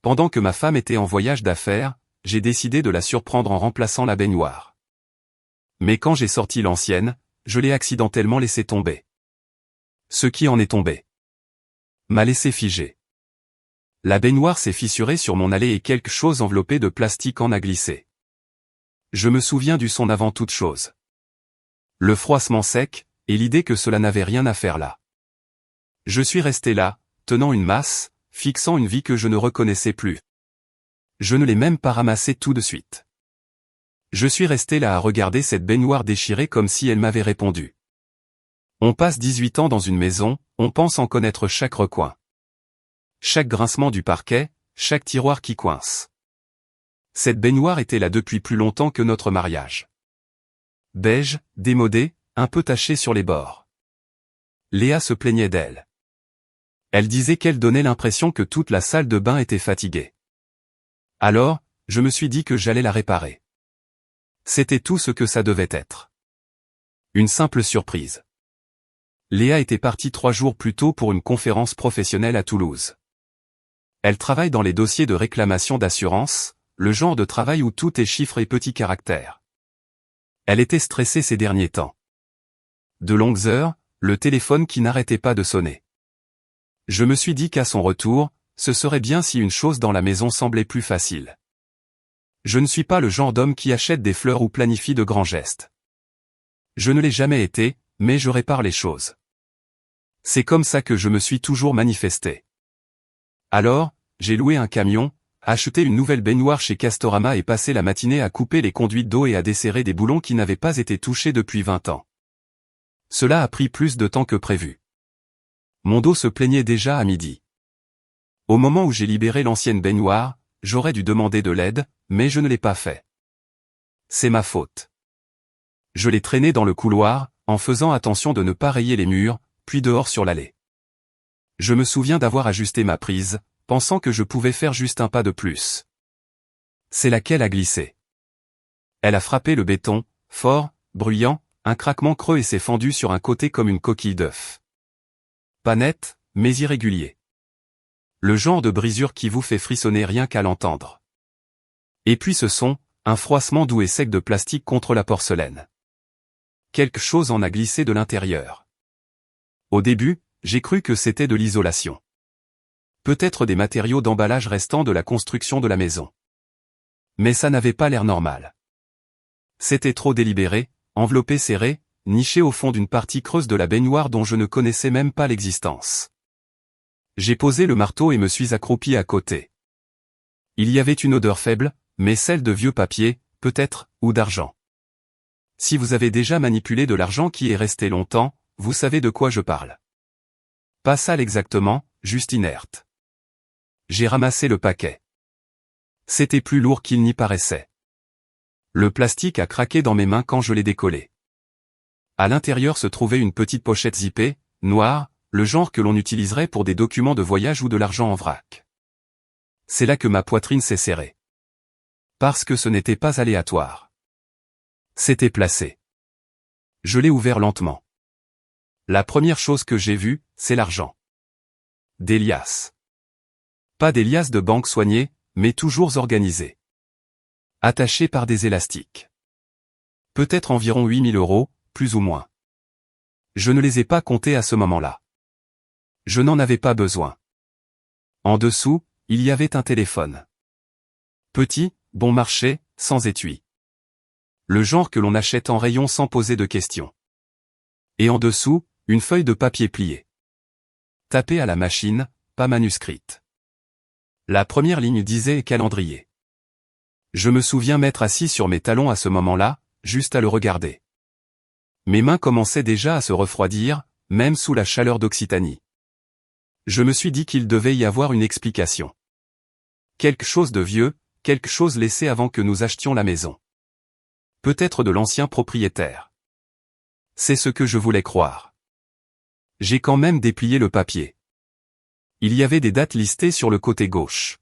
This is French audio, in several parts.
pendant que ma femme était en voyage d'affaires, j'ai décidé de la surprendre en remplaçant la baignoire. Mais quand j'ai sorti l'ancienne, je l'ai accidentellement laissée tomber. Ce qui en est tombé m'a laissé figé. La baignoire s'est fissurée sur mon allée et quelque chose enveloppé de plastique en a glissé. Je me souviens du son avant toute chose. Le froissement sec, et l'idée que cela n'avait rien à faire là. Je suis resté là, tenant une masse, fixant une vie que je ne reconnaissais plus. Je ne l'ai même pas ramassée tout de suite. Je suis resté là à regarder cette baignoire déchirée comme si elle m'avait répondu. On passe 18 ans dans une maison, on pense en connaître chaque recoin. Chaque grincement du parquet, chaque tiroir qui coince. Cette baignoire était là depuis plus longtemps que notre mariage. Beige, démodée, un peu tachée sur les bords. Léa se plaignait d'elle. Elle disait qu'elle donnait l'impression que toute la salle de bain était fatiguée. Alors, je me suis dit que j'allais la réparer. C'était tout ce que ça devait être. Une simple surprise. Léa était partie 3 jours plus tôt pour une conférence professionnelle à Toulouse. Elle travaille dans les dossiers de réclamation d'assurance, le genre de travail où tout est chiffres et petits caractères. Elle était stressée ces derniers temps. De longues heures, le téléphone qui n'arrêtait pas de sonner. Je me suis dit qu'à son retour, ce serait bien si une chose dans la maison semblait plus facile. Je ne suis pas le genre d'homme qui achète des fleurs ou planifie de grands gestes. Je ne l'ai jamais été, mais je répare les choses. C'est comme ça que je me suis toujours manifesté. Alors, j'ai loué un camion, acheté une nouvelle baignoire chez Castorama et passé la matinée à couper les conduites d'eau et à desserrer des boulons qui n'avaient pas été touchés depuis 20 ans. Cela a pris plus de temps que prévu. Mon dos se plaignait déjà à midi. Au moment où j'ai libéré l'ancienne baignoire, j'aurais dû demander de l'aide, mais je ne l'ai pas fait. C'est ma faute. Je l'ai traînée dans le couloir, en faisant attention de ne pas rayer les murs, puis dehors sur l'allée. Je me souviens d'avoir ajusté ma prise, pensant que je pouvais faire juste un pas de plus. C'est là qu'elle a glissé. Elle a frappé le béton, fort, bruyant, un craquement creux et s'est fendue sur un côté comme une coquille d'œuf. Pas net, mais irrégulier. Le genre de brisure qui vous fait frissonner rien qu'à l'entendre. Et puis ce son, un froissement doux et sec de plastique contre la porcelaine. Quelque chose en a glissé de l'intérieur. Au début, j'ai cru que c'était de l'isolation. Peut-être des matériaux d'emballage restants de la construction de la maison. Mais ça n'avait pas l'air normal. C'était trop délibéré, enveloppé serré, niché au fond d'une partie creuse de la baignoire dont je ne connaissais même pas l'existence. J'ai posé le marteau et me suis accroupi à côté. Il y avait une odeur faible, mais celle de vieux papier, peut-être, ou d'argent. Si vous avez déjà manipulé de l'argent qui est resté longtemps, vous savez de quoi je parle. Pas sale exactement, juste inerte. J'ai ramassé le paquet. C'était plus lourd qu'il n'y paraissait. Le plastique a craqué dans mes mains quand je l'ai décollé. À l'intérieur se trouvait une petite pochette zippée, noire, le genre que l'on utiliserait pour des documents de voyage ou de l'argent en vrac. C'est là que ma poitrine s'est serrée. Parce que ce n'était pas aléatoire. C'était placé. Je l'ai ouvert lentement. La première chose que j'ai vue, c'est l'argent. Des liasses. Pas des liasses de banque soignées, mais toujours organisées. Attachées par des élastiques. Peut-être environ 8 000 €, plus ou moins. Je ne les ai pas comptés à ce moment-là. Je n'en avais pas besoin. En dessous, il y avait un téléphone. Petit, bon marché, sans étui. Le genre que l'on achète en rayon sans poser de questions. Et en dessous, une feuille de papier pliée. Tapée à la machine, pas manuscrite. La première ligne disait calendrier. Je me souviens m'être assis sur mes talons à ce moment-là, juste à le regarder. Mes mains commençaient déjà à se refroidir, même sous la chaleur d'Occitanie. Je me suis dit qu'il devait y avoir une explication. Quelque chose de vieux, quelque chose laissé avant que nous achetions la maison. Peut-être de l'ancien propriétaire. C'est ce que je voulais croire. J'ai quand même déplié le papier. Il y avait des dates listées sur le côté gauche.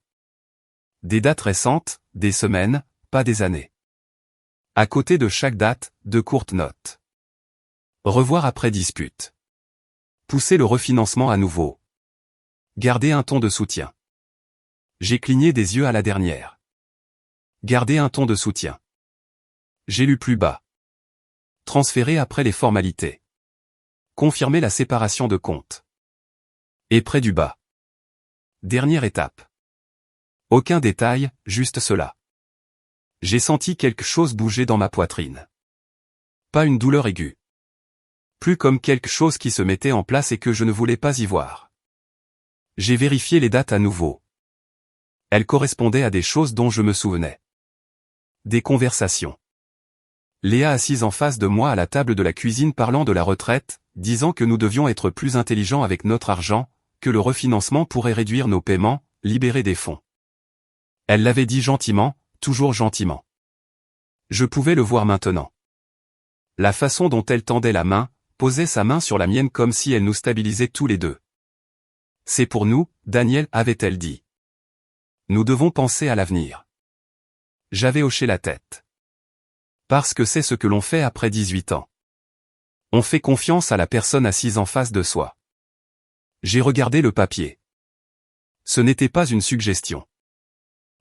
Des dates récentes, des semaines, pas des années. À côté de chaque date, de courtes notes. Revoir après dispute. Pousser le refinancement à nouveau. Garder un ton de soutien. J'ai cligné des yeux à la dernière. Garder un ton de soutien. J'ai lu plus bas. Transférer après les formalités. Confirmer la séparation de comptes. Et près du bas. Dernière étape. Aucun détail, juste cela. J'ai senti quelque chose bouger dans ma poitrine. Pas une douleur aiguë. Plus comme quelque chose qui se mettait en place et que je ne voulais pas y voir. J'ai vérifié les dates à nouveau. Elles correspondaient à des choses dont je me souvenais. Des conversations. Léa assise en face de moi à la table de la cuisine parlant de la retraite, disant que nous devions être plus intelligents avec notre argent, que le refinancement pourrait réduire nos paiements, libérer des fonds. Elle l'avait dit gentiment, toujours gentiment. Je pouvais le voir maintenant. La façon dont elle tendait la main, posait sa main sur la mienne comme si elle nous stabilisait tous les deux. C'est pour nous, Daniel, avait-elle dit. Nous devons penser à l'avenir. J'avais hoché la tête. Parce que c'est ce que l'on fait après 18 ans. On fait confiance à la personne assise en face de soi. J'ai regardé le papier. Ce n'était pas une suggestion.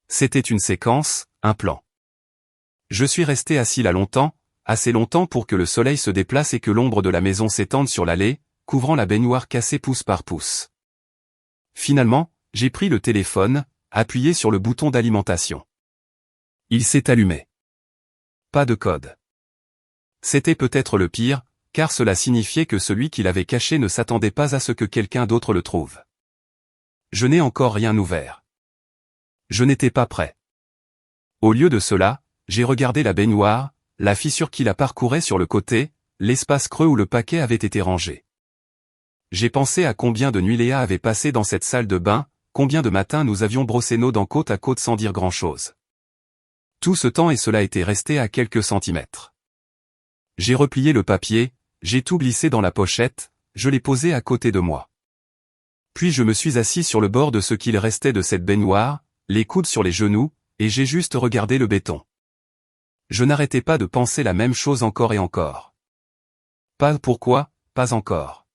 C'était une séquence, un plan. Je suis resté assis là longtemps, assez longtemps pour que le soleil se déplace et que l'ombre de la maison s'étende sur l'allée, couvrant la baignoire cassée pouce par pouce. Finalement, j'ai pris le téléphone, appuyé sur le bouton d'alimentation. Il s'est allumé. Pas de code. C'était peut-être le pire, car cela signifiait que celui qui l'avait caché ne s'attendait pas à ce que quelqu'un d'autre le trouve. Je n'ai encore rien ouvert. Je n'étais pas prêt. Au lieu de cela, j'ai regardé la baignoire, la fissure qui la parcourait sur le côté, l'espace creux où le paquet avait été rangé. J'ai pensé à combien de nuits Léa avait passé dans cette salle de bain, combien de matins nous avions brossé nos dents côte à côte sans dire grand-chose. Tout ce temps et cela était resté à quelques centimètres. J'ai replié le papier, j'ai tout glissé dans la pochette, je l'ai posé à côté de moi. Puis je me suis assis sur le bord de ce qu'il restait de cette baignoire, les coudes sur les genoux, et j'ai juste regardé le béton. Je n'arrêtais pas de penser la même chose encore et encore. Pas pourquoi, pas encore.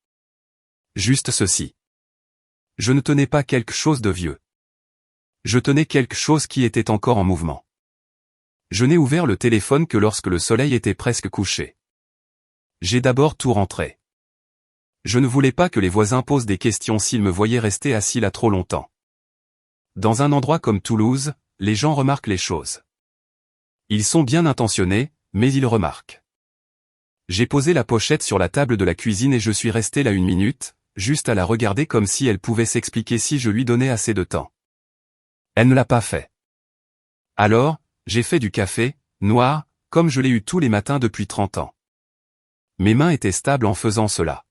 Juste ceci. Je ne tenais pas quelque chose de vieux. Je tenais quelque chose qui était encore en mouvement. Je n'ai ouvert le téléphone que lorsque le soleil était presque couché. J'ai d'abord tout rentré. Je ne voulais pas que les voisins posent des questions s'ils me voyaient rester assis là trop longtemps. Dans un endroit comme Toulouse, les gens remarquent les choses. Ils sont bien intentionnés, mais ils remarquent. J'ai posé la pochette sur la table de la cuisine et je suis resté là 1 minute, juste à la regarder comme si elle pouvait s'expliquer si je lui donnais assez de temps. Elle ne l'a pas fait. Alors, j'ai fait du café, noir, comme je l'ai eu tous les matins depuis 30 ans. Mes mains étaient stables en faisant cela.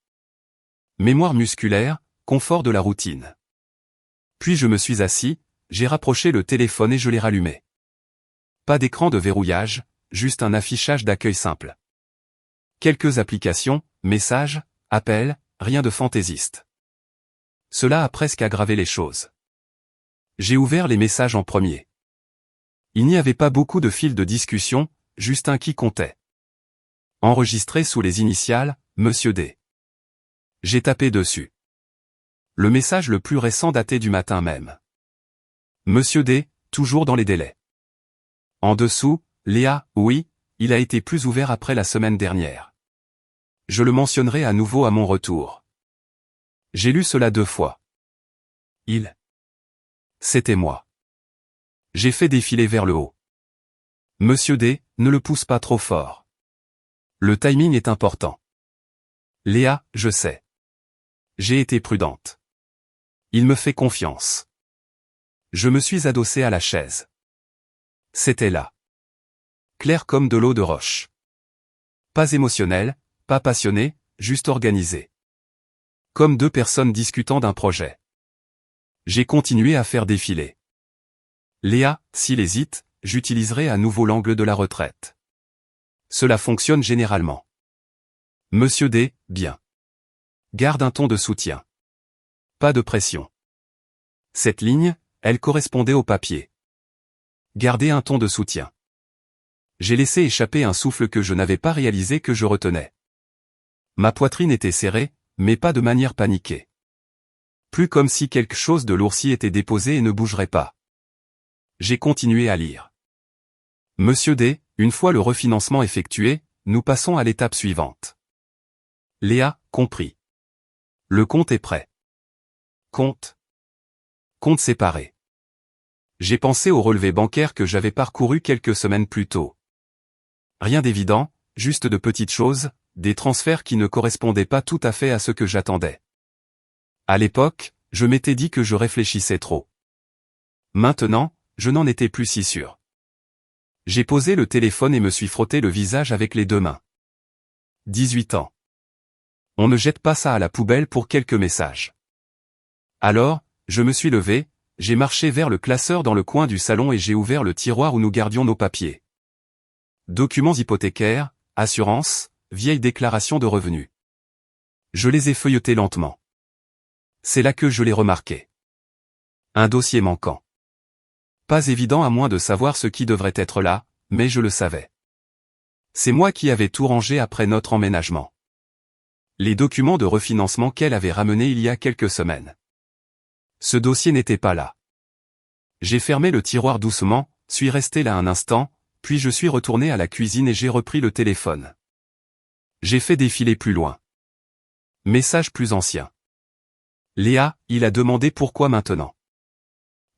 Mémoire musculaire, confort de la routine. Puis je me suis assis, j'ai rapproché le téléphone et je l'ai rallumé. Pas d'écran de verrouillage, juste un affichage d'accueil simple. Quelques applications, messages, appels, rien de fantaisiste. Cela a presque aggravé les choses. J'ai ouvert les messages en premier. Il n'y avait pas beaucoup de fils de discussion, juste un qui comptait. Enregistré sous les initiales, Monsieur D. J'ai tapé dessus. Le message le plus récent datait du matin même. Monsieur D, toujours dans les délais. En dessous, Léa, oui, il a été plus ouvert après la semaine dernière. Je le mentionnerai à nouveau à mon retour. J'ai lu cela 2 fois. C'était moi. J'ai fait défiler vers le haut. Monsieur D, ne le pousse pas trop fort. Le timing est important. Léa, je sais. J'ai été prudente. Il me fait confiance. Je me suis adossé à la chaise. C'était là. Clair comme de l'eau de roche. Pas émotionnel, pas passionné, juste organisé. Comme 2 personnes discutant d'un projet. J'ai continué à faire défiler. Léa, s'il hésite, j'utiliserai à nouveau l'angle de la retraite. Cela fonctionne généralement. Monsieur D, bien. Garde un ton de soutien. Pas de pression. Cette ligne, elle correspondait au papier. Garder un ton de soutien. J'ai laissé échapper un souffle que je n'avais pas réalisé que je retenais. Ma poitrine était serrée, mais pas de manière paniquée. Plus comme si quelque chose de lourd s'y était déposé et ne bougerait pas. J'ai continué à lire. Monsieur D, une fois le refinancement effectué, nous passons à l'étape suivante. Léa, compris. Le compte est prêt. Compte. Compte séparé. J'ai pensé au relevé bancaire que j'avais parcouru quelques semaines plus tôt. Rien d'évident, juste de petites choses, des transferts qui ne correspondaient pas tout à fait à ce que j'attendais. À l'époque, je m'étais dit que je réfléchissais trop. Maintenant, je n'en étais plus si sûr. J'ai posé le téléphone et me suis frotté le visage avec les deux mains. 18 ans. On ne jette pas ça à la poubelle pour quelques messages. Alors, je me suis levé, j'ai marché vers le classeur dans le coin du salon et j'ai ouvert le tiroir où nous gardions nos papiers. Documents hypothécaires, assurances, vieilles déclarations de revenus. Je les ai feuilletés lentement. C'est là que je l'ai remarqué. Un dossier manquant. Pas évident à moins de savoir ce qui devrait être là, mais je le savais. C'est moi qui avais tout rangé après notre emménagement. Les documents de refinancement qu'elle avait ramenés il y a quelques semaines. Ce dossier n'était pas là. J'ai fermé le tiroir doucement, suis resté là un instant, puis je suis retourné à la cuisine et j'ai repris le téléphone. J'ai fait défiler plus loin. Message plus ancien. Léa, il a demandé pourquoi maintenant.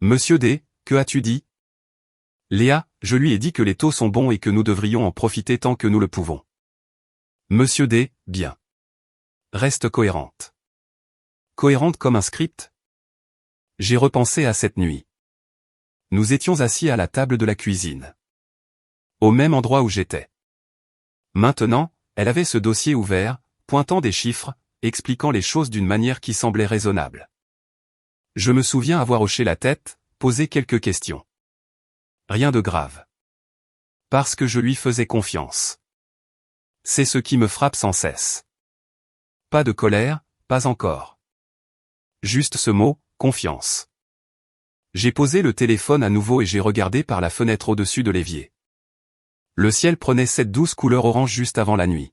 Monsieur D, que as-tu dit? Léa, je lui ai dit que les taux sont bons et que nous devrions en profiter tant que nous le pouvons. Monsieur D, bien. Reste cohérente. Cohérente comme un script? J'ai repensé à cette nuit. Nous étions assis à la table de la cuisine. Au même endroit où j'étais. Maintenant, elle avait ce dossier ouvert, pointant des chiffres, expliquant les choses d'une manière qui semblait raisonnable. Je me souviens avoir hoché la tête, posé quelques questions. Rien de grave. Parce que je lui faisais confiance. C'est ce qui me frappe sans cesse. Pas de colère, pas encore. Juste ce mot, confiance. J'ai posé le téléphone à nouveau et j'ai regardé par la fenêtre au-dessus de l'évier. Le ciel prenait cette douce couleur orange juste avant la nuit.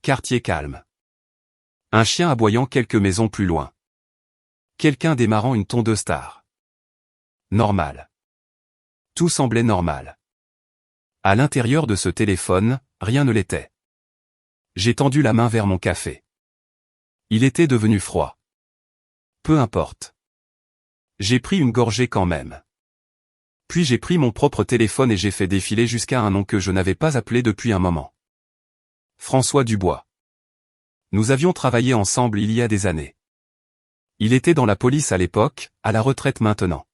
Quartier calme. Un chien aboyant quelques maisons plus loin. Quelqu'un démarrant une tondeuse tard. Normal. Tout semblait normal. À l'intérieur de ce téléphone, rien ne l'était. J'ai tendu la main vers mon café. Il était devenu froid. Peu importe. J'ai pris une gorgée quand même. Puis j'ai pris mon propre téléphone et j'ai fait défiler jusqu'à un nom que je n'avais pas appelé depuis un moment. François Dubois. Nous avions travaillé ensemble il y a des années. Il était dans la police à l'époque, à la retraite maintenant.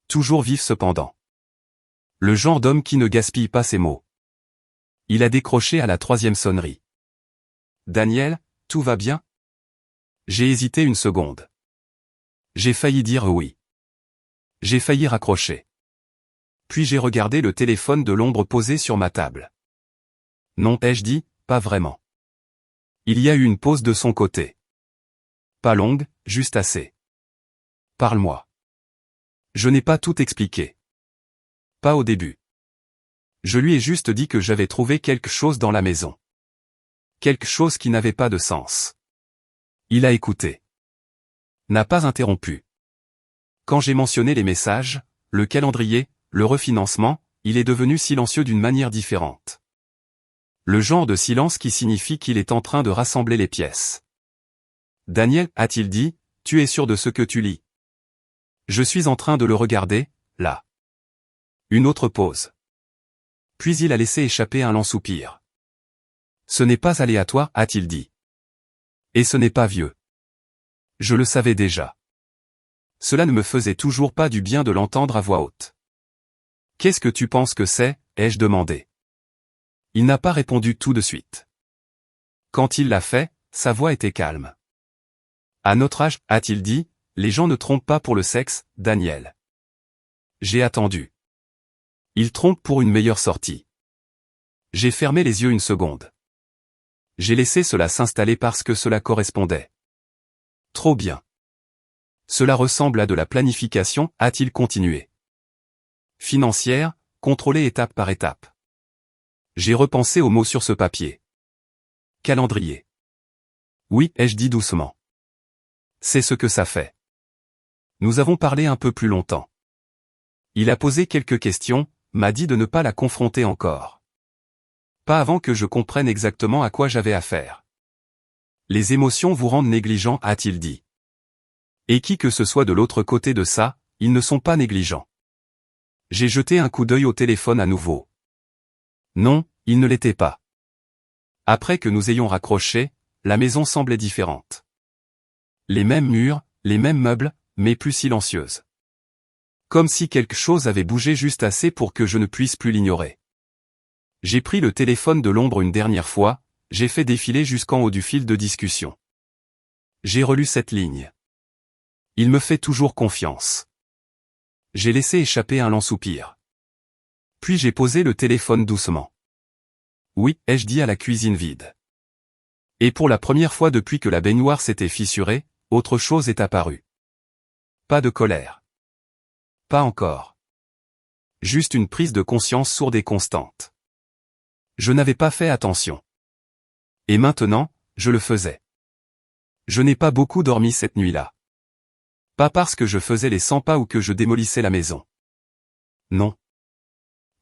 Toujours vif cependant. Le genre d'homme qui ne gaspille pas ses mots. Il a décroché à la 3e sonnerie. Daniel, tout va bien? J'ai hésité une seconde. J'ai failli dire oui. J'ai failli raccrocher. Puis j'ai regardé le téléphone de l'ombre posé sur ma table. Non, ai-je dit, pas vraiment. Il y a eu une pause de son côté. Pas longue, juste assez. Parle-moi. Je n'ai pas tout expliqué. Pas au début. Je lui ai juste dit que j'avais trouvé quelque chose dans la maison. Quelque chose qui n'avait pas de sens. Il a écouté. N'a pas interrompu. Quand j'ai mentionné les messages, le calendrier, le refinancement, il est devenu silencieux d'une manière différente. Le genre de silence qui signifie qu'il est en train de rassembler les pièces. Daniel, a-t-il dit, tu es sûr de ce que tu lis? Je suis en train de le regarder, là. Une autre pause. Puis il a laissé échapper un lent soupir. Ce n'est pas aléatoire, a-t-il dit. Et ce n'est pas vieux. Je le savais déjà. Cela ne me faisait toujours pas du bien de l'entendre à voix haute. Qu'est-ce que tu penses que c'est, ai-je demandé. Il n'a pas répondu tout de suite. Quand il l'a fait, sa voix était calme. À notre âge, a-t-il dit, les gens ne trompent pas pour le sexe, Daniel. J'ai attendu. Ils trompent pour une meilleure sortie. J'ai fermé les yeux une seconde. J'ai laissé cela s'installer parce que cela correspondait. Trop bien. Cela ressemble à de la planification, a-t-il continué. Financière, contrôlée étape par étape. J'ai repensé aux mots sur ce papier. Calendrier. Oui, ai-je dit doucement. C'est ce que ça fait. Nous avons parlé un peu plus longtemps. Il a posé quelques questions, m'a dit de ne pas la confronter encore. Pas avant que je comprenne exactement à quoi j'avais affaire. Les émotions vous rendent négligent, a-t-il dit. Et qui que ce soit de l'autre côté de ça, ils ne sont pas négligents. J'ai jeté un coup d'œil au téléphone à nouveau. Non, il ne l'était pas. Après que nous ayons raccroché, la maison semblait différente. Les mêmes murs, les mêmes meubles, mais plus silencieuses. Comme si quelque chose avait bougé juste assez pour que je ne puisse plus l'ignorer. J'ai pris le téléphone de l'ombre une dernière fois, j'ai fait défiler jusqu'en haut du fil de discussion. J'ai relu cette ligne. Il me fait toujours confiance. J'ai laissé échapper un lent soupir. Puis j'ai posé le téléphone doucement. Oui, ai-je dit à la cuisine vide. Et pour la première fois depuis que la baignoire s'était fissurée, autre chose est apparue. Pas de colère. Pas encore. Juste une prise de conscience sourde et constante. Je n'avais pas fait attention. Et maintenant, je le faisais. Je n'ai pas beaucoup dormi cette nuit-là. Pas parce que je faisais les 100 pas ou que je démolissais la maison. Non.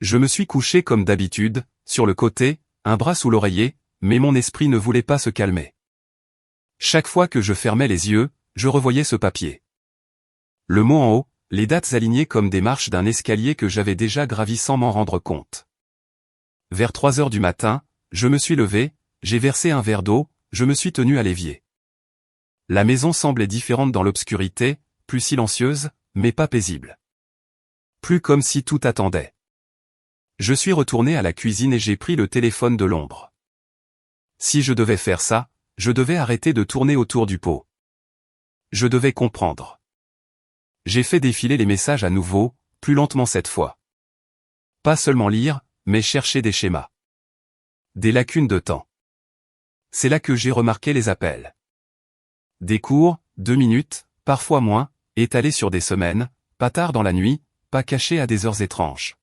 Je me suis couché comme d'habitude, sur le côté, un bras sous l'oreiller, mais mon esprit ne voulait pas se calmer. Chaque fois que je fermais les yeux, je revoyais ce papier. Le mot en haut, les dates alignées comme des marches d'un escalier que j'avais déjà gravi sans m'en rendre compte. Vers 3 heures du matin, je me suis levé, j'ai versé un verre d'eau, je me suis tenu à l'évier. La maison semblait différente dans l'obscurité, plus silencieuse, mais pas paisible. Plus comme si tout attendait. Je suis retourné à la cuisine et j'ai pris le téléphone de l'ombre. Si je devais faire ça, je devais arrêter de tourner autour du pot. Je devais comprendre. J'ai fait défiler les messages à nouveau, plus lentement cette fois. Pas seulement lire, mais chercher des schémas. Des lacunes de temps. C'est là que j'ai remarqué les appels. Des courts, 2 minutes, parfois moins, étalés sur des semaines, pas tard dans la nuit, pas cachés à des heures étranges.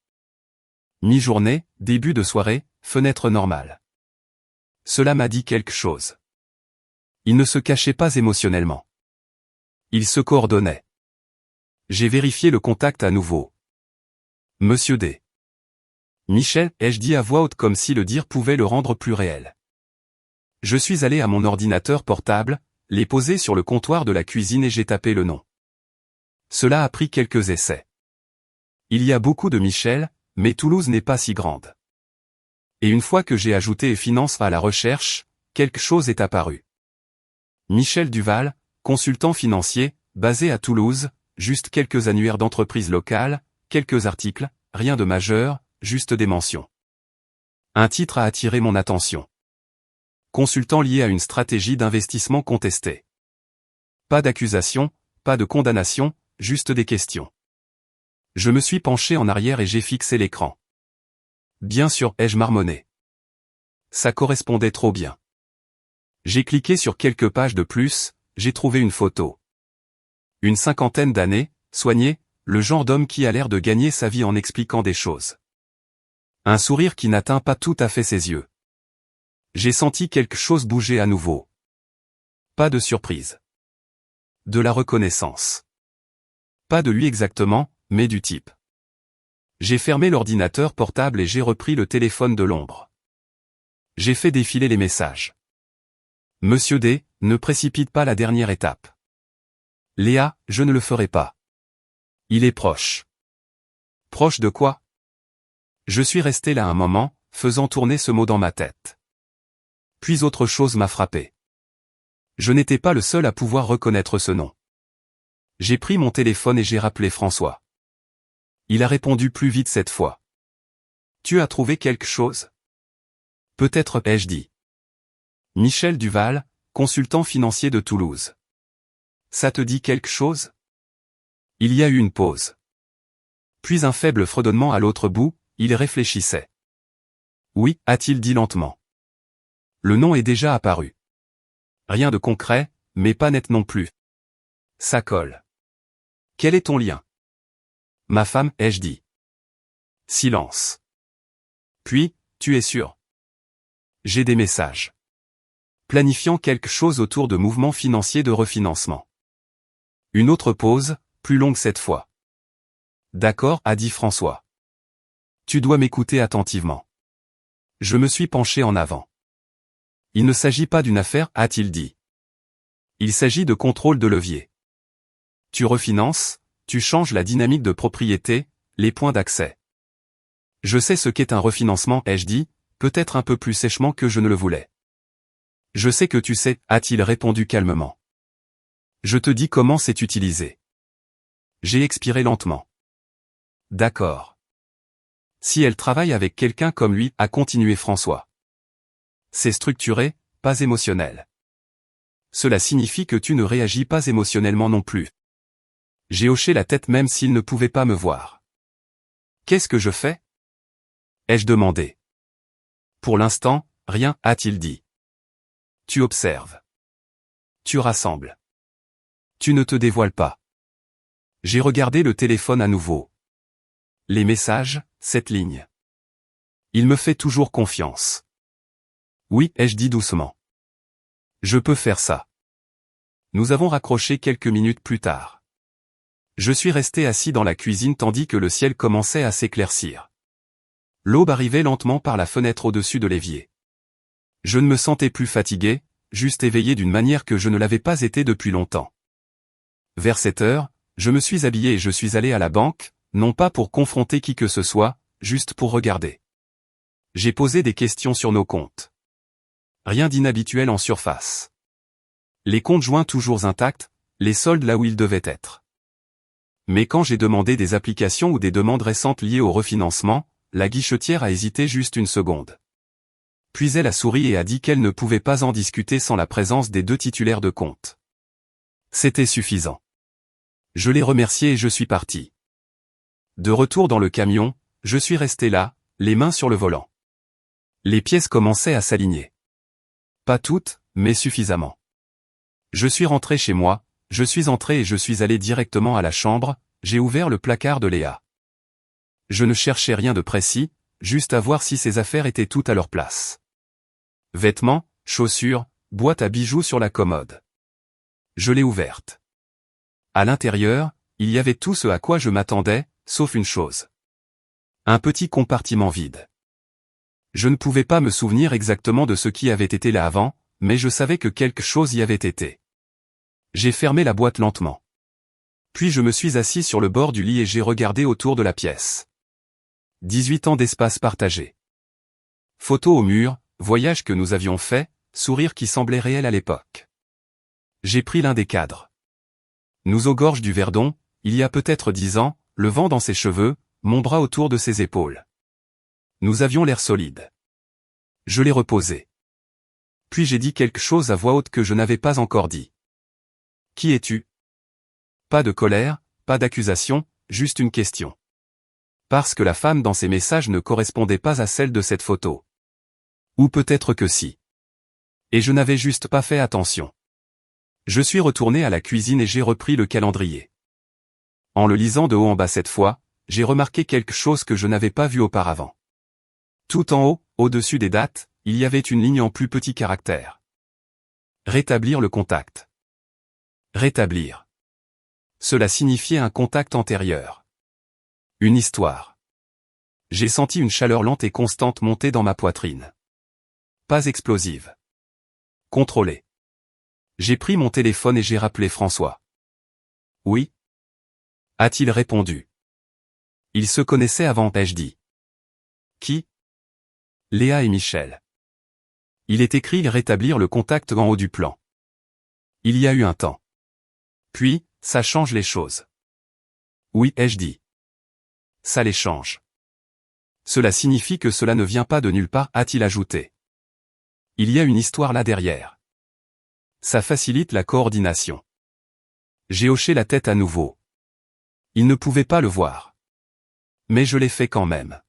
Mi-journée, début de soirée, fenêtre normale. Cela m'a dit quelque chose. Il ne se cachait pas émotionnellement. Il se coordonnait. J'ai vérifié le contact à nouveau. Monsieur D. Michel, ai-je dit à voix haute comme si le dire pouvait le rendre plus réel. Je suis allé à mon ordinateur portable, l'ai posé sur le comptoir de la cuisine et j'ai tapé le nom. Cela a pris quelques essais. Il y a beaucoup de Michel, mais Toulouse n'est pas si grande. Et une fois que j'ai ajouté finance à la recherche, quelque chose est apparu. Michel Duval, consultant financier, basé à Toulouse, juste quelques annuaires d'entreprises locales, quelques articles, rien de majeur, juste des mentions. Un titre a attiré mon attention. Consultant lié à une stratégie d'investissement contestée. Pas d'accusation, pas de condamnation, juste des questions. Je me suis penché en arrière et j'ai fixé l'écran. Bien sûr, ai-je marmonné. Ça correspondait trop bien. J'ai cliqué sur quelques pages de plus, j'ai trouvé une photo. Une 50aine d'années, soigné, le genre d'homme qui a l'air de gagner sa vie en expliquant des choses. Un sourire qui n'atteint pas tout à fait ses yeux. J'ai senti quelque chose bouger à nouveau. Pas de surprise. De la reconnaissance. Pas de lui exactement, mais du type. J'ai fermé l'ordinateur portable et j'ai repris le téléphone de l'ombre. J'ai fait défiler les messages. Monsieur D, ne précipite pas la dernière étape. Léa, je ne le ferai pas. Il est proche. Proche de quoi? Je suis resté là un moment, faisant tourner ce mot dans ma tête. Puis autre chose m'a frappé. Je n'étais pas le seul à pouvoir reconnaître ce nom. J'ai pris mon téléphone et j'ai rappelé François. Il a répondu plus vite cette fois. Tu as trouvé quelque chose? Peut-être, ai-je dit. Michel Duval, consultant financier de Toulouse. Ça te dit quelque chose? Il y a eu une pause. Puis un faible fredonnement à l'autre bout, il réfléchissait. Oui, a-t-il dit lentement. Le nom est déjà apparu. Rien de concret, mais pas net non plus. Ça colle. Quel est ton lien? Ma femme, ai-je dit. Silence. Puis, tu es sûr? J'ai des messages. Planifiant quelque chose autour de mouvements financiers de refinancement. Une autre pause, plus longue cette fois. D'accord, a dit François. Tu dois m'écouter attentivement. Je me suis penché en avant. Il ne s'agit pas d'une affaire, a-t-il dit. Il s'agit de contrôle de levier. Tu refinances, tu changes la dynamique de propriété, les points d'accès. Je sais ce qu'est un refinancement, ai-je dit, peut-être un peu plus sèchement que je ne le voulais. Je sais que tu sais, a-t-il répondu calmement. Je te dis comment c'est utilisé. J'ai expiré lentement. D'accord. Si elle travaille avec quelqu'un comme lui, a continué François. C'est structuré, pas émotionnel. Cela signifie que tu ne réagis pas émotionnellement non plus. J'ai hoché la tête même s'il ne pouvait pas me voir. Qu'est-ce que je fais? Ai-je demandé. Pour l'instant, rien, a-t-il dit. Tu observes. Tu rassembles. Tu ne te dévoiles pas. J'ai regardé le téléphone à nouveau. Les messages, cette ligne. Il me fait toujours confiance. Oui, ai-je dit doucement. Je peux faire ça. Nous avons raccroché quelques minutes plus tard. Je suis resté assis dans la cuisine tandis que le ciel commençait à s'éclaircir. L'aube arrivait lentement par la fenêtre au-dessus de l'évier. Je ne me sentais plus fatigué, juste éveillé d'une manière que je ne l'avais pas été depuis longtemps. Vers 7 heures, je me suis habillé et je suis allé à la banque, non pas pour confronter qui que ce soit, juste pour regarder. J'ai posé des questions sur nos comptes. Rien d'inhabituel en surface. Les comptes joints toujours intacts, les soldes là où ils devaient être. Mais quand j'ai demandé des applications ou des demandes récentes liées au refinancement, la guichetière a hésité juste une seconde. Puis elle a souri et a dit qu'elle ne pouvait pas en discuter sans la présence des 2 titulaires de compte. C'était suffisant. Je l'ai remercié et je suis parti. De retour dans le camion, je suis resté là, les mains sur le volant. Les pièces commençaient à s'aligner. Pas toutes, mais suffisamment. Je suis rentré chez moi, je suis entré et je suis allé directement à la chambre, j'ai ouvert le placard de Léa. Je ne cherchais rien de précis, juste à voir si ses affaires étaient toutes à leur place. Vêtements, chaussures, boîte à bijoux sur la commode. Je l'ai ouverte. À l'intérieur, il y avait tout ce à quoi je m'attendais, sauf une chose. Un petit compartiment vide. Je ne pouvais pas me souvenir exactement de ce qui avait été là avant, mais je savais que quelque chose y avait été. J'ai fermé la boîte lentement. Puis je me suis assis sur le bord du lit et j'ai regardé autour de la pièce. 18 ans d'espace partagé. Photos au mur, voyage que nous avions fait, sourire qui semblait réel à l'époque. J'ai pris l'un des cadres. Nous aux gorges du Verdon, il y a peut-être 10 ans, le vent dans ses cheveux, mon bras autour de ses épaules. Nous avions l'air solide. Je l'ai reposé. Puis j'ai dit quelque chose à voix haute que je n'avais pas encore dit. Qui es-tu? Pas de colère, pas d'accusation, juste une question. Parce que la femme dans ses messages ne correspondait pas à celle de cette photo. Ou peut-être que si. Et je n'avais juste pas fait attention. Je suis retourné à la cuisine et j'ai repris le calendrier. En le lisant de haut en bas cette fois, j'ai remarqué quelque chose que je n'avais pas vu auparavant. Tout en haut, au-dessus des dates, il y avait une ligne en plus petits caractères. Rétablir le contact. Rétablir. Cela signifiait un contact antérieur. Une histoire. J'ai senti une chaleur lente et constante monter dans ma poitrine. Pas explosive. Contrôlée. J'ai pris mon téléphone et j'ai rappelé François. Oui? A-t-il répondu. Ils se connaissaient avant, ai-je dit. Qui? Léa et Michel. Il est écrit rétablir le contact en haut du plan. Il y a eu un temps. Puis, ça change les choses. Oui, ai-je dit. Ça les change. Cela signifie que cela ne vient pas de nulle part, a-t-il ajouté. Il y a une histoire là derrière. Ça facilite la coordination. J'ai hoché la tête à nouveau. Il ne pouvait pas le voir. Mais je l'ai fait quand même.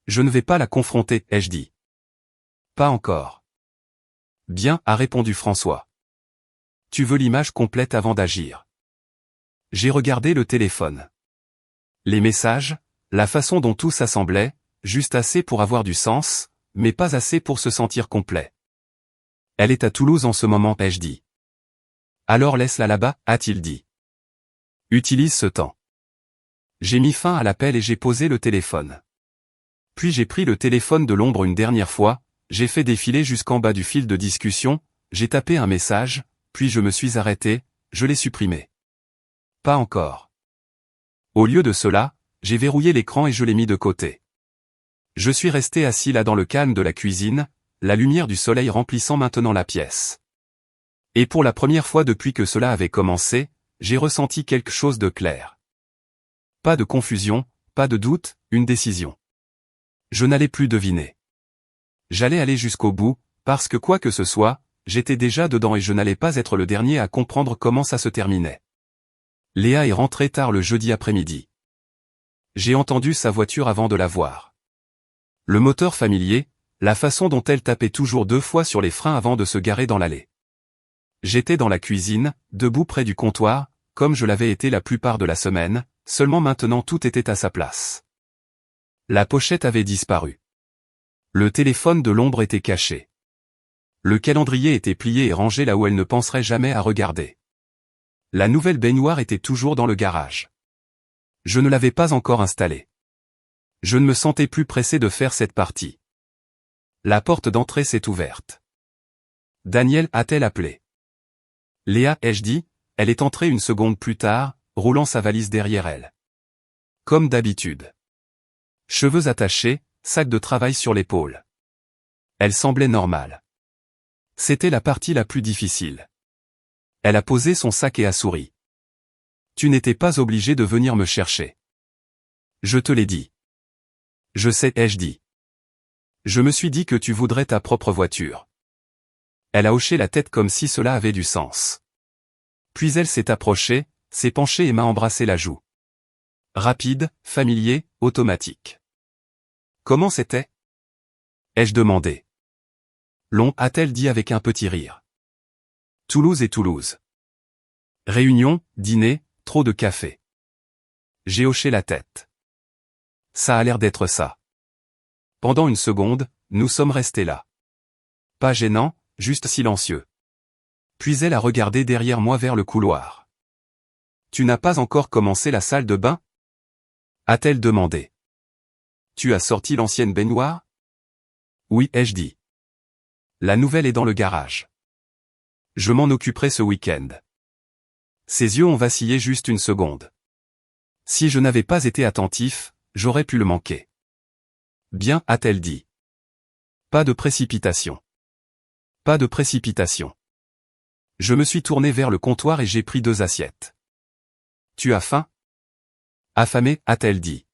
Je ne vais pas la confronter, ai-je dit. Pas encore. Bien, a répondu François. Tu veux l'image complète avant d'agir. J'ai regardé le téléphone. Les messages, la façon dont tout s'assemblait, juste assez pour avoir du sens, mais pas assez pour se sentir complet. Elle est à Toulouse en ce moment, ai-je dit. Alors laisse-la là-bas, a-t-il dit. Utilise ce temps. J'ai mis fin à l'appel et j'ai posé le téléphone. Puis j'ai pris le téléphone de l'ombre une dernière fois, j'ai fait défiler jusqu'en bas du fil de discussion, j'ai tapé un message, puis je me suis arrêté, je l'ai supprimé. Pas encore. Au lieu de cela, j'ai verrouillé l'écran et je l'ai mis de côté. Je suis resté assis là dans le calme de la cuisine, la lumière du soleil remplissant maintenant la pièce. Et pour la première fois depuis que cela avait commencé, j'ai ressenti quelque chose de clair. Pas de confusion, pas de doute, une décision. Je n'allais plus deviner. J'allais aller jusqu'au bout, parce que quoi que ce soit, j'étais déjà dedans et je n'allais pas être le dernier à comprendre comment ça se terminait. Léa est rentrée tard le jeudi après-midi. J'ai entendu sa voiture avant de la voir. Le moteur familier, la façon dont elle tapait toujours 2 fois sur les freins avant de se garer dans l'allée. J'étais dans la cuisine, debout près du comptoir, comme je l'avais été la plupart de la semaine, seulement maintenant tout était à sa place. La pochette avait disparu. Le téléphone de l'ombre était caché. Le calendrier était plié et rangé là où elle ne penserait jamais à regarder. La nouvelle baignoire était toujours dans le garage. Je ne l'avais pas encore installée. Je ne me sentais plus pressé de faire cette partie. La porte d'entrée s'est ouverte. Daniel a-t-elle appelé? Léa, ai-je dit, elle est entrée une seconde plus tard, roulant sa valise derrière elle. Comme d'habitude. Cheveux attachés, sac de travail sur l'épaule. Elle semblait normale. C'était la partie la plus difficile. Elle a posé son sac et a souri. Tu n'étais pas obligé de venir me chercher. Je te l'ai dit. Je sais, ai-je dit. Je me suis dit que tu voudrais ta propre voiture. Elle a hoché la tête comme si cela avait du sens. Puis elle s'est approchée, s'est penchée et m'a embrassé la joue. Rapide, familier, automatique. Comment c'était? Ai-je demandé. Long, a-t-elle dit avec un petit rire. Toulouse et Toulouse. Réunion, dîner, trop de café. J'ai hoché la tête. Ça a l'air d'être ça. Pendant une seconde, nous sommes restés là. Pas gênant, juste silencieux. Puis elle a regardé derrière moi vers le couloir. Tu n'as pas encore commencé la salle de bain? A-t-elle demandé. Tu as sorti l'ancienne baignoire? Oui, ai-je dit. La nouvelle est dans le garage. Je m'en occuperai ce week-end. Ses yeux ont vacillé juste une seconde. Si je n'avais pas été attentif, j'aurais pu le manquer. Bien, a-t-elle dit. Pas de précipitation. Pas de précipitation. Je me suis tourné vers le comptoir et j'ai pris 2 assiettes. Tu as faim? Affamé, a-t-elle dit.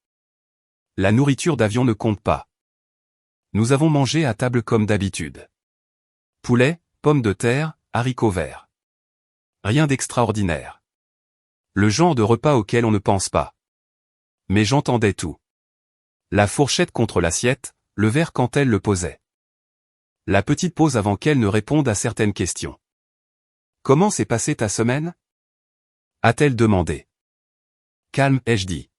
La nourriture d'avion ne compte pas. Nous avons mangé à table comme d'habitude. Poulet, pommes de terre, haricots verts. Rien d'extraordinaire. Le genre de repas auquel on ne pense pas. Mais j'entendais tout. La fourchette contre l'assiette, le verre quand elle le posait. La petite pause avant qu'elle ne réponde à certaines questions. Comment s'est passée ta semaine? A-t-elle demandé. Calme, ai-je dit.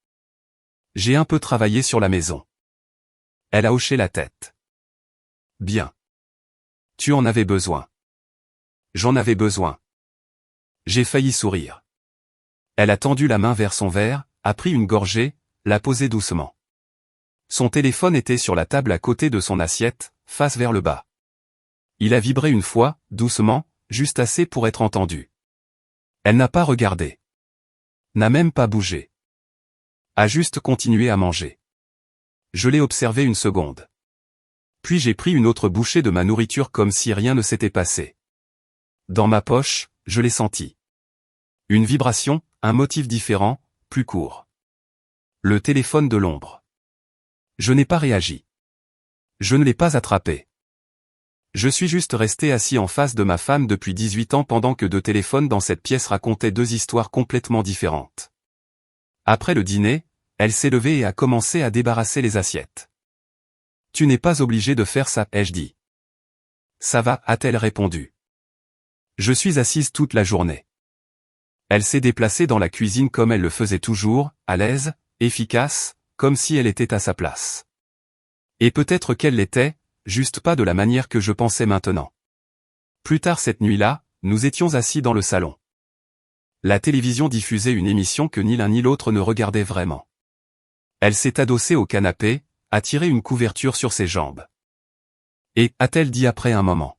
J'ai un peu travaillé sur la maison. Elle a hoché la tête. Bien. Tu en avais besoin. J'en avais besoin. J'ai failli sourire. Elle a tendu la main vers son verre, a pris une gorgée, l'a posée doucement. Son téléphone était sur la table à côté de son assiette, face vers le bas. Il a vibré une fois, doucement, juste assez pour être entendu. Elle n'a pas regardé. N'a même pas bougé. A juste continué à manger. Je l'ai observé une seconde. Puis j'ai pris une autre bouchée de ma nourriture comme si rien ne s'était passé. Dans ma poche, je l'ai senti. Une vibration, un motif différent, plus court. Le téléphone de l'ombre. Je n'ai pas réagi. Je ne l'ai pas attrapé. Je suis juste resté assis en face de ma femme depuis 18 ans pendant que 2 téléphones dans cette pièce racontaient 2 histoires complètement différentes. Après le dîner, elle s'est levée et a commencé à débarrasser les assiettes. Tu n'es pas obligé de faire ça, ai-je dit. Ça va, a-t-elle répondu. Je suis assise toute la journée. Elle s'est déplacée dans la cuisine comme elle le faisait toujours, à l'aise, efficace, comme si elle était à sa place. Et peut-être qu'elle l'était, juste pas de la manière que je pensais maintenant. Plus tard cette nuit-là, nous étions assis dans le salon. La télévision diffusait une émission que ni l'un ni l'autre ne regardait vraiment. Elle s'est adossée au canapé, a tiré une couverture sur ses jambes. Et, a-t-elle dit après un moment.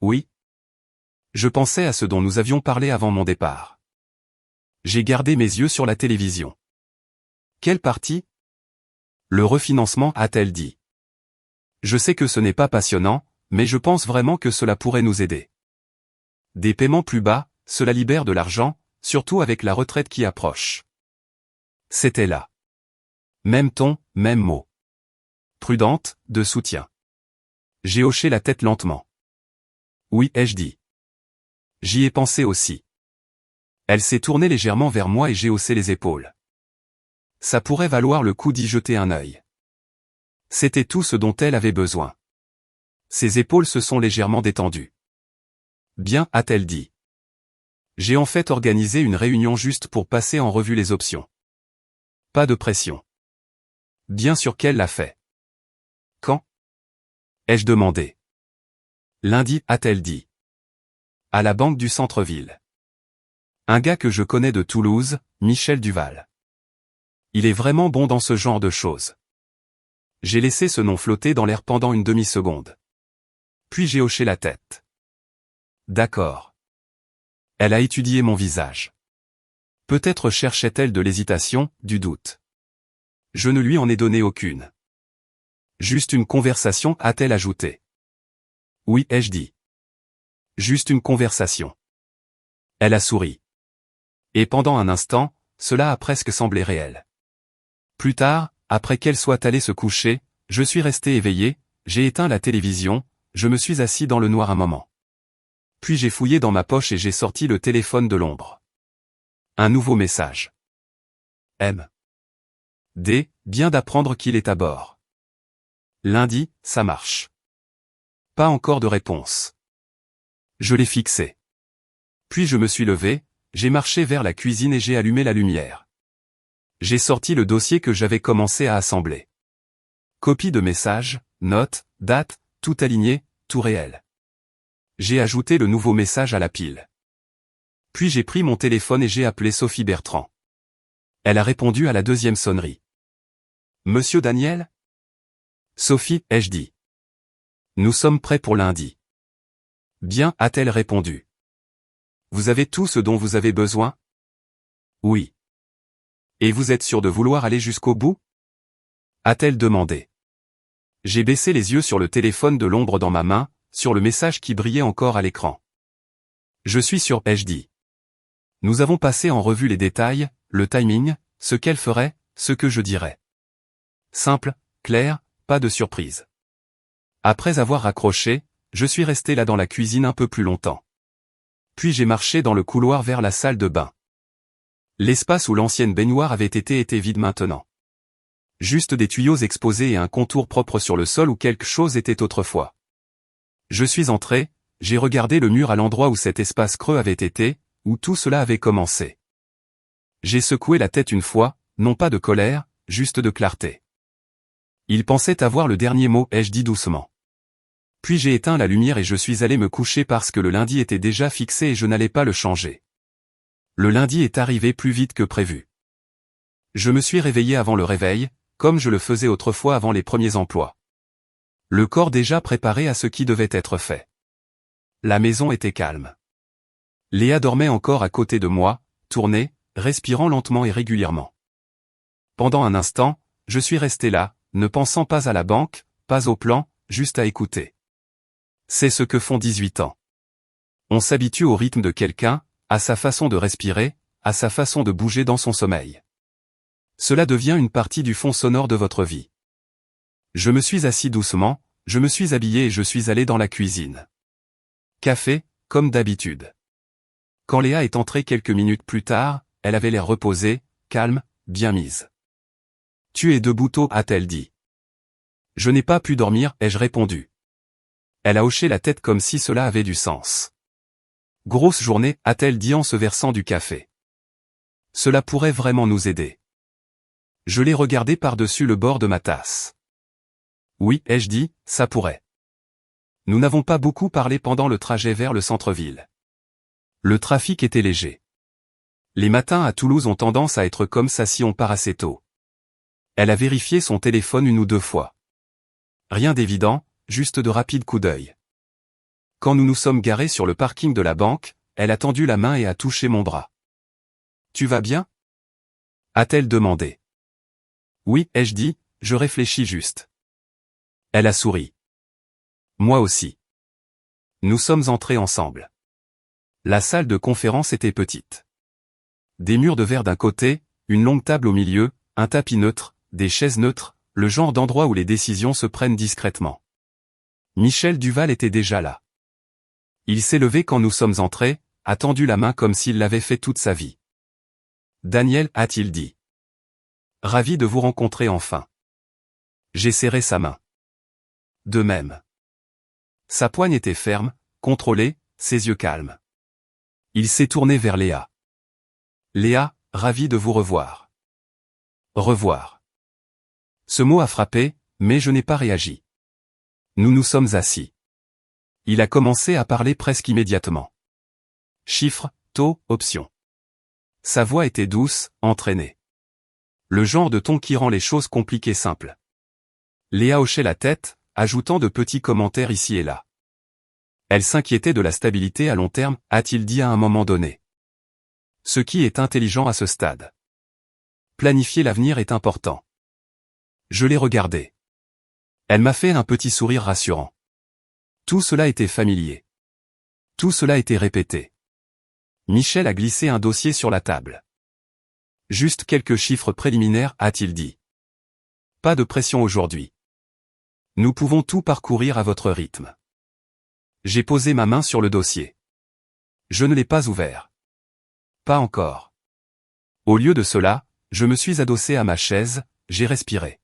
Oui. Je pensais à ce dont nous avions parlé avant mon départ. J'ai gardé mes yeux sur la télévision. Quelle partie? Le refinancement, a-t-elle dit. Je sais que ce n'est pas passionnant, mais je pense vraiment que cela pourrait nous aider. Des paiements plus bas, cela libère de l'argent, surtout avec la retraite qui approche. C'était là. Même ton, même mot. Prudente, de soutien. J'ai hoché la tête lentement. Oui, ai-je dit. J'y ai pensé aussi. Elle s'est tournée légèrement vers moi et j'ai haussé les épaules. Ça pourrait valoir le coup d'y jeter un œil. C'était tout ce dont elle avait besoin. Ses épaules se sont légèrement détendues. Bien, a-t-elle dit. J'ai en fait organisé une réunion juste pour passer en revue les options. Pas de pression. Bien sûr qu'elle l'a fait. Quand? Ai-je demandé. Lundi, a-t-elle dit. À la banque du centre-ville. Un gars que je connais de Toulouse, Michel Duval. Il est vraiment bon dans ce genre de choses. J'ai laissé ce nom flotter dans l'air pendant une demi-seconde. Puis j'ai hoché la tête. D'accord. Elle a étudié mon visage. Peut-être cherchait-elle de l'hésitation, du doute. Je ne lui en ai donné aucune. Juste une conversation, a-t-elle ajouté. Oui, ai-je dit. Juste une conversation. Elle a souri. Et pendant un instant, cela a presque semblé réel. Plus tard, après qu'elle soit allée se coucher, je suis resté éveillé, j'ai éteint la télévision, je me suis assis dans le noir un moment. Puis j'ai fouillé dans ma poche et j'ai sorti le téléphone de l'ombre. Un nouveau message. M. D. Bien d'apprendre qu'il est à bord. Lundi, ça marche. Pas encore de réponse. Je l'ai fixé. Puis je me suis levé, j'ai marché vers la cuisine et j'ai allumé la lumière. J'ai sorti le dossier que j'avais commencé à assembler. Copie de message, note, date, tout aligné, tout réel. J'ai ajouté le nouveau message à la pile. Puis j'ai pris mon téléphone et j'ai appelé Sophie Bertrand. Elle a répondu à la deuxième sonnerie. Monsieur Daniel? Sophie, ai-je dit. Nous sommes prêts pour lundi. Bien, a-t-elle répondu. Vous avez tout ce dont vous avez besoin? Oui. Et vous êtes sûr de vouloir aller jusqu'au bout? A-t-elle demandé. J'ai baissé les yeux sur le téléphone de l'ombre dans ma main, sur le message qui brillait encore à l'écran. Je suis sûr, ai-je dit. Nous avons passé en revue les détails, le timing, ce qu'elle ferait, ce que je dirais. Simple, clair, pas de surprise. Après avoir raccroché, je suis resté là dans la cuisine un peu plus longtemps. Puis j'ai marché dans le couloir vers la salle de bain. L'espace où l'ancienne baignoire avait été était vide maintenant. Juste des tuyaux exposés et un contour propre sur le sol où quelque chose était autrefois. Je suis entré, j'ai regardé le mur à l'endroit où cet espace creux avait été, où tout cela avait commencé. J'ai secoué la tête une fois, non pas de colère, juste de clarté. Il pensait avoir le dernier mot, ai-je dit doucement. Puis j'ai éteint la lumière et je suis allé me coucher parce que le lundi était déjà fixé et je n'allais pas le changer. Le lundi est arrivé plus vite que prévu. Je me suis réveillé avant le réveil, comme je le faisais autrefois avant les premiers emplois. Le corps déjà préparé à ce qui devait être fait. La maison était calme. Léa dormait encore à côté de moi, tournée, respirant lentement et régulièrement. Pendant un instant, je suis resté là, ne pensant pas à la banque, pas au plan, juste à écouter. C'est ce que font 18 ans. On s'habitue au rythme de quelqu'un, à sa façon de respirer, à sa façon de bouger dans son sommeil. Cela devient une partie du fond sonore de votre vie. Je me suis assis doucement, je me suis habillé et je suis allé dans la cuisine. Café, comme d'habitude. Quand Léa est entrée quelques minutes plus tard, elle avait l'air reposée, calme, bien mise. Tu es debout tôt, a-t-elle dit. Je n'ai pas pu dormir, ai-je répondu. Elle a hoché la tête comme si cela avait du sens. Grosse journée, a-t-elle dit en se versant du café. Cela pourrait vraiment nous aider. Je l'ai regardé par-dessus le bord de ma tasse. Oui, ai-je dit, ça pourrait. Nous n'avons pas beaucoup parlé pendant le trajet vers le centre-ville. Le trafic était léger. Les matins à Toulouse ont tendance à être comme ça si on part assez tôt. Elle a vérifié son téléphone 1 ou 2 fois. Rien d'évident, juste de rapides coups d'œil. Quand nous nous sommes garés sur le parking de la banque, elle a tendu la main et a touché mon bras. « Tu vas bien ?» a-t-elle demandé. « Oui, ai-je dit, je réfléchis juste. » Elle a souri. Moi aussi. Nous sommes entrés ensemble. La salle de conférence était petite. Des murs de verre d'un côté, une longue table au milieu, un tapis neutre, des chaises neutres, le genre d'endroit où les décisions se prennent discrètement. Michel Duval était déjà là. Il s'est levé quand nous sommes entrés, a tendu la main comme s'il l'avait fait toute sa vie. « Daniel, a-t-il dit. Ravi de vous rencontrer enfin. » J'ai serré sa main. De même. Sa poigne était ferme, contrôlée, ses yeux calmes. Il s'est tourné vers Léa. « Léa, ravi de vous revoir. » Revoir. Ce mot a frappé, mais je n'ai pas réagi. Nous nous sommes assis. Il a commencé à parler presque immédiatement. Chiffres, taux, options. Sa voix était douce, entraînée. Le genre de ton qui rend les choses compliquées simples. Léa hochait la tête, ajoutant de petits commentaires ici et là. Elle s'inquiétait de la stabilité à long terme, a-t-il dit à un moment donné. Ce qui est intelligent à ce stade. Planifier l'avenir est important. Je l'ai regardée. Elle m'a fait un petit sourire rassurant. Tout cela était familier. Tout cela était répété. Michel a glissé un dossier sur la table. Juste quelques chiffres préliminaires, a-t-il dit. Pas de pression aujourd'hui. Nous pouvons tout parcourir à votre rythme. J'ai posé ma main sur le dossier. Je ne l'ai pas ouvert. Pas encore. Au lieu de cela, je me suis adossé à ma chaise, j'ai respiré.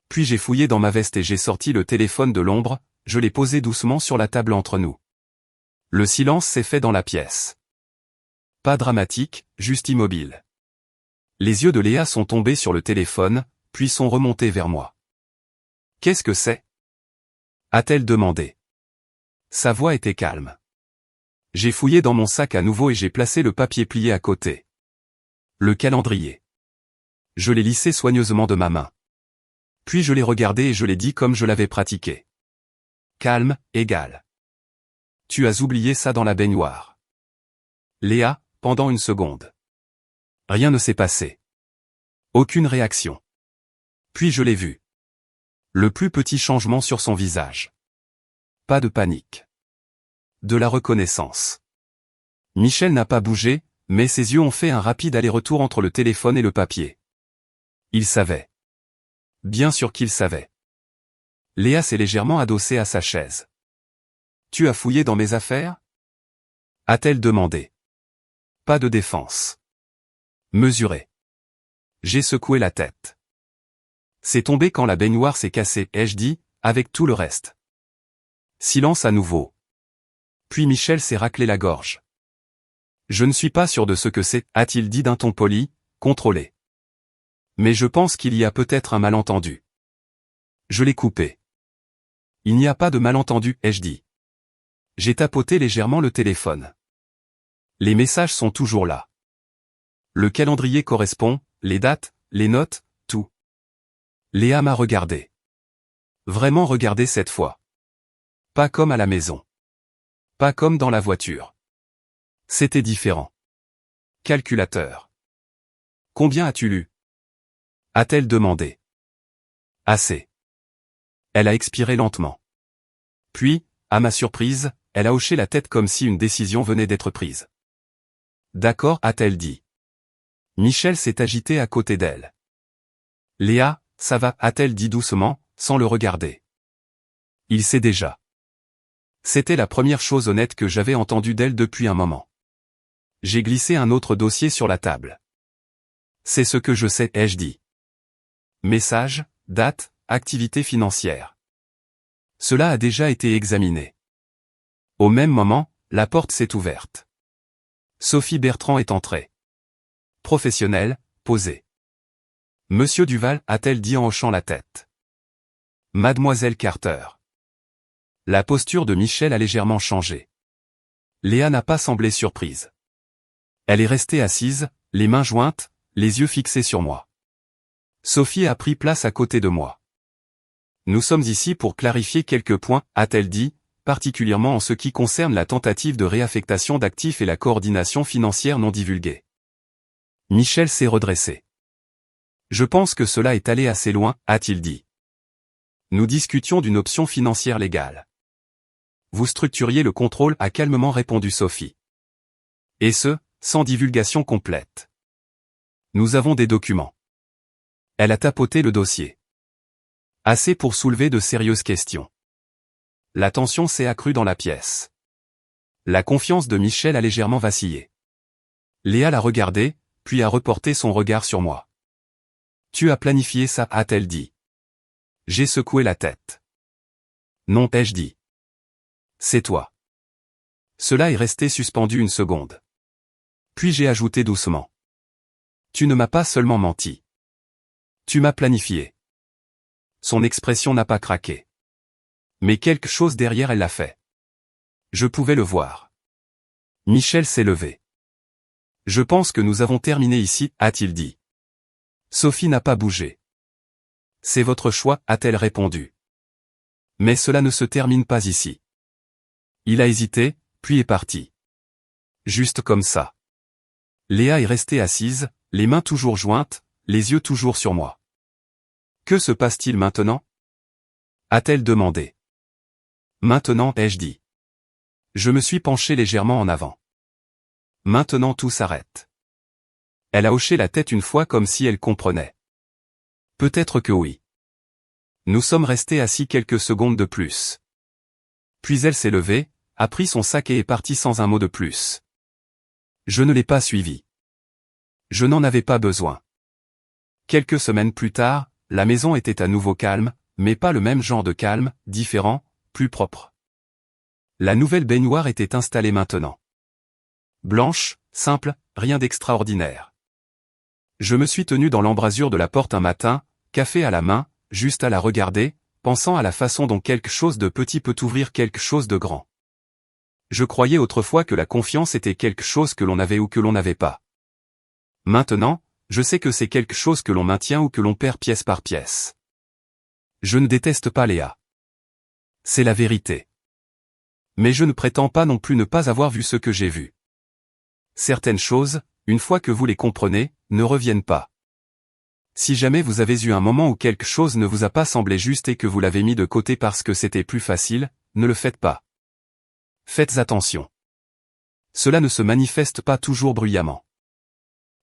Puis j'ai fouillé dans ma veste et j'ai sorti le téléphone de l'ombre, je l'ai posé doucement sur la table entre nous. Le silence s'est fait dans la pièce. Pas dramatique, juste immobile. Les yeux de Léa sont tombés sur le téléphone, puis sont remontés vers moi. « Qu'est-ce que c'est » a-t-elle demandé. Sa voix était calme. J'ai fouillé dans mon sac à nouveau et j'ai placé le papier plié à côté. Le calendrier. Je l'ai lissé soigneusement de ma main. Puis je l'ai regardé et je l'ai dit comme je l'avais pratiqué. Calme, égal. Tu as oublié ça dans la baignoire. Léa, pendant une seconde. Rien ne s'est passé. Aucune réaction. Puis je l'ai vu. Le plus petit changement sur son visage. Pas de panique. De la reconnaissance. Michel n'a pas bougé, mais ses yeux ont fait un rapide aller-retour entre le téléphone et le papier. Il savait. Bien sûr qu'il savait. Léa s'est légèrement adossée à sa chaise. « Tu as fouillé dans mes affaires » a-t-elle demandé. Pas de défense. Mesuré. J'ai secoué la tête. C'est tombé quand la baignoire s'est cassée, ai-je dit, avec tout le reste. Silence à nouveau. Puis Michel s'est raclé la gorge. Je ne suis pas sûr de ce que c'est, a-t-il dit d'un ton poli, contrôlé. Mais je pense qu'il y a peut-être un malentendu. Je l'ai coupé. Il n'y a pas de malentendu, ai-je dit. J'ai tapoté légèrement le téléphone. Les messages sont toujours là. Le calendrier correspond, les dates, les notes, tout. Léa m'a regardé. Vraiment regardé cette fois. Pas comme à la maison. Pas comme dans la voiture. C'était différent. Calculateur. Combien as-tu lu ? A-t-elle demandé. Assez. Elle a expiré lentement. Puis, à ma surprise, elle a hoché la tête comme si une décision venait d'être prise. D'accord, a-t-elle dit. Michel s'est agité à côté d'elle. Léa, ça va, a-t-elle dit doucement, sans le regarder. Il sait déjà. C'était la première chose honnête que j'avais entendue d'elle depuis un moment. J'ai glissé un autre dossier sur la table. C'est ce que je sais, ai-je dit. Message, date, activité financière. Cela a déjà été examiné. Au même moment, la porte s'est ouverte. Sophie Bertrand est entrée. Professionnelle, posée. Monsieur Duval, a-t-elle dit en hochant la tête. Mademoiselle Carter. La posture de Michel a légèrement changé. Léa n'a pas semblé surprise. Elle est restée assise, les mains jointes, les yeux fixés sur moi. Sophie a pris place à côté de moi. Nous sommes ici pour clarifier quelques points, a-t-elle dit, particulièrement en ce qui concerne la tentative de réaffectation d'actifs et la coordination financière non divulguée. Michel s'est redressé. Je pense que cela est allé assez loin, a-t-il dit. Nous discutions d'une option financière légale. Vous structuriez le contrôle, a calmement répondu Sophie. Et ce, sans divulgation complète. Nous avons des documents. Elle a tapoté le dossier. Assez pour soulever de sérieuses questions. La tension s'est accrue dans la pièce. La confiance de Michel a légèrement vacillé. Léa l'a regardé, puis a reporté son regard sur moi. Tu as planifié ça, a-t-elle dit. J'ai secoué la tête. Non, ai-je dit. C'est toi. Cela est resté suspendu une seconde. Puis j'ai ajouté doucement. Tu ne m'as pas seulement menti. Tu m'as planifié. Son expression n'a pas craqué. Mais quelque chose derrière elle l'a fait. Je pouvais le voir. Michel s'est levé. Je pense que nous avons terminé ici, a-t-il dit. Sophie n'a pas bougé. C'est votre choix, a-t-elle répondu. Mais cela ne se termine pas ici. Il a hésité, puis est parti. Juste comme ça. Léa est restée assise, les mains toujours jointes, les yeux toujours sur moi. Que se passe-t-il maintenant? A-t-elle demandé. Maintenant, ai-je dit. Je me suis penché légèrement en avant. Maintenant tout s'arrête. Elle a hoché la tête une fois comme si elle comprenait. Peut-être que oui. Nous sommes restés assis quelques secondes de plus. Puis elle s'est levée, a pris son sac et est partie sans un mot de plus. Je ne l'ai pas suivi. Je n'en avais pas besoin. Quelques semaines plus tard, la maison était à nouveau calme, mais pas le même genre de calme, différent, plus propre. La nouvelle baignoire était installée maintenant. Blanche, simple, rien d'extraordinaire. Je me suis tenu dans l'embrasure de la porte un matin, café à la main, juste à la regarder, pensant à la façon dont quelque chose de petit peut ouvrir quelque chose de grand. Je croyais autrefois que la confiance était quelque chose que l'on avait ou que l'on n'avait pas. Maintenant, je sais que c'est quelque chose que l'on maintient ou que l'on perd pièce par pièce. Je ne déteste pas Léa. C'est la vérité. Mais je ne prétends pas non plus ne pas avoir vu ce que j'ai vu. Certaines choses, une fois que vous les comprenez, ne reviennent pas. Si jamais vous avez eu un moment où quelque chose ne vous a pas semblé juste et que vous l'avez mis de côté parce que c'était plus facile, ne le faites pas. Faites attention. Cela ne se manifeste pas toujours bruyamment.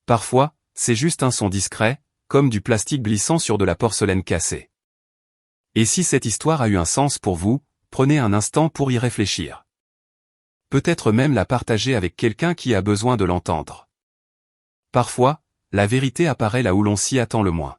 Parfois, c'est juste un son discret, comme du plastique glissant sur de la porcelaine cassée. Et si cette histoire a eu un sens pour vous, prenez un instant pour y réfléchir. Peut-être même la partager avec quelqu'un qui a besoin de l'entendre. Parfois, la vérité apparaît là où l'on s'y attend le moins.